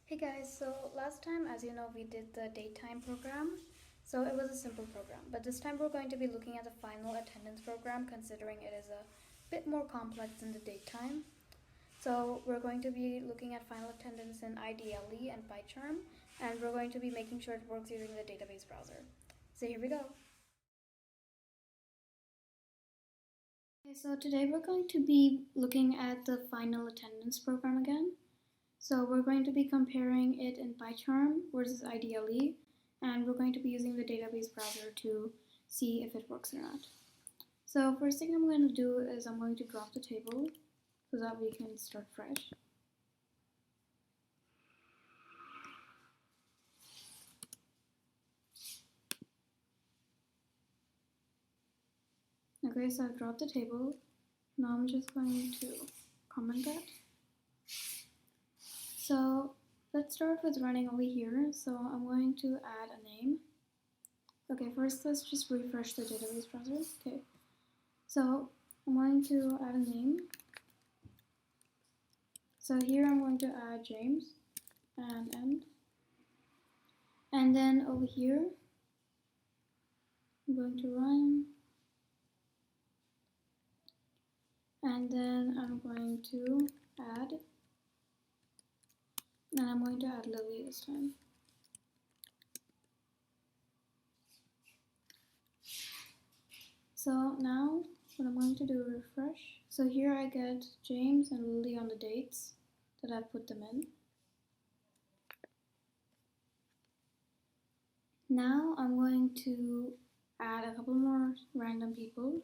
Hey guys, so last time, as you know, we did the daytime program. So it was a simple program, but this time we're going to be looking at the final attendance program considering it is a bit more complex than the daytime. So we're going to be looking at final attendance in IDLE and pycharm, and we're going to be making sure it works using the database browser. So here we go. Okay, so today we're going to be looking at the final attendance program again. So we're going to be comparing it in pycharm versus IDLE, and we're going to be using the database browser to see if it works or not. So first thing I'm going to do is I'm going to drop the table so that we can start fresh. Okay, so I've dropped the table. Now I'm just going to comment that. So let's start with running over here. So I'm going to add a name. Okay, first let's just refresh the database browser. Okay, so I'm going to add a name. So here I'm going to add James and end. And then over here, I'm going to run. And then I'm going to add. And I'm going to add Lily this time. So now what I'm going to do is refresh. So here I get James and Lily on the dates that I've put them in. Now I'm going to add a couple more random people.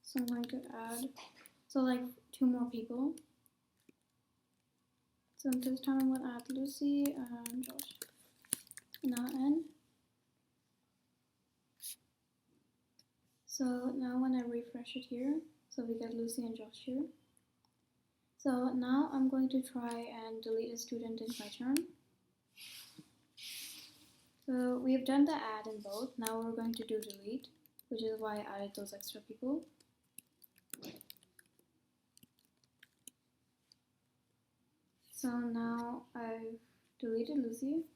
So I'm going to add, like 2 more people. So this time I'm going to add Lucy and Josh. Now end. So now when I refresh it here, so we get Lucy and Josh here. So now I'm going to try and delete a student in pycharm. So we've done the add in both. Now we're going to do delete, which is why I added those extra people. So now I've deleted Lucy.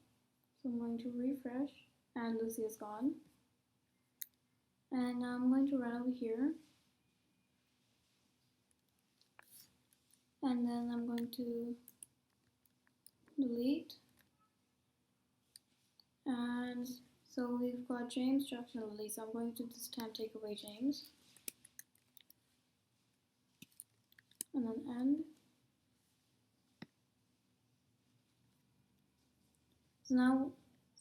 So I'm going to refresh and Lucy is gone. And now I'm going to run over here. And then I'm going to delete. And so we've got James, Josh, and Lily. So I'm going to this time take away James. And then end.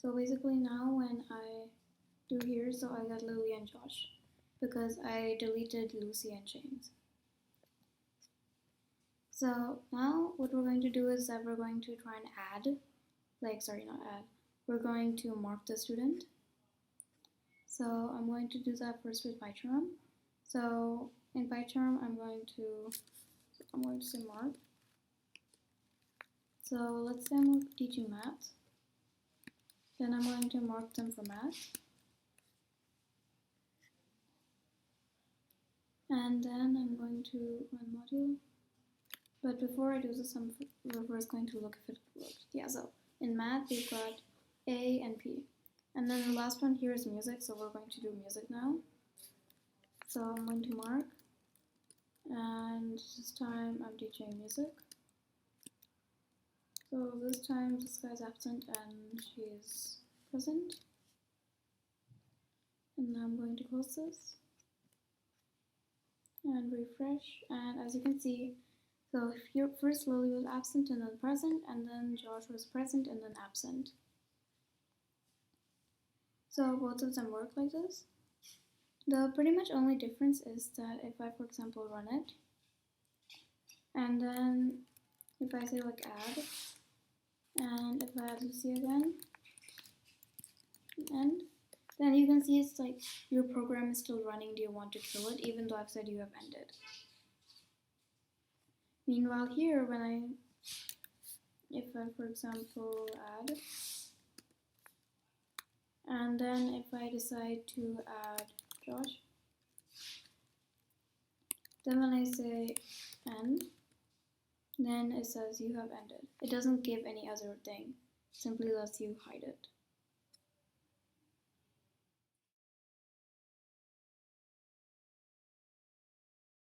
So basically now when I do here, so I got Lily and Josh because I deleted Lucy and James. So now what we're going to do is that we're going to try and add, we're going to mark the student. So I'm going to do that first with pycharm. So in pycharm I'm going to say mark. So let's say I'm teaching math. Then I'm going to mark them for math. And then I'm going to run module. But before I do this, we're first going to look if it works. Yeah, so in math, we've got A and P. And then the last one here is music, so we're going to do music now. So I'm going to mark. And this time I'm teaching music. So this time this guy's absent and she's present. And now I'm going to close this. And refresh. And as you can see, so here first Lily was absent and then present, and then Josh was present and then absent. So both of them work like this. The pretty much only difference is that if I, for example, run it, and then if I say like add, and if I add Lucy again, and then you can see it's like your program is still running. Do you want to kill it? Even though I've said you have ended. Meanwhile here, if I, for example, add, and then if I decide to add Josh, then when I say end, then it says you have ended. It doesn't give any other thing, simply lets you hide it.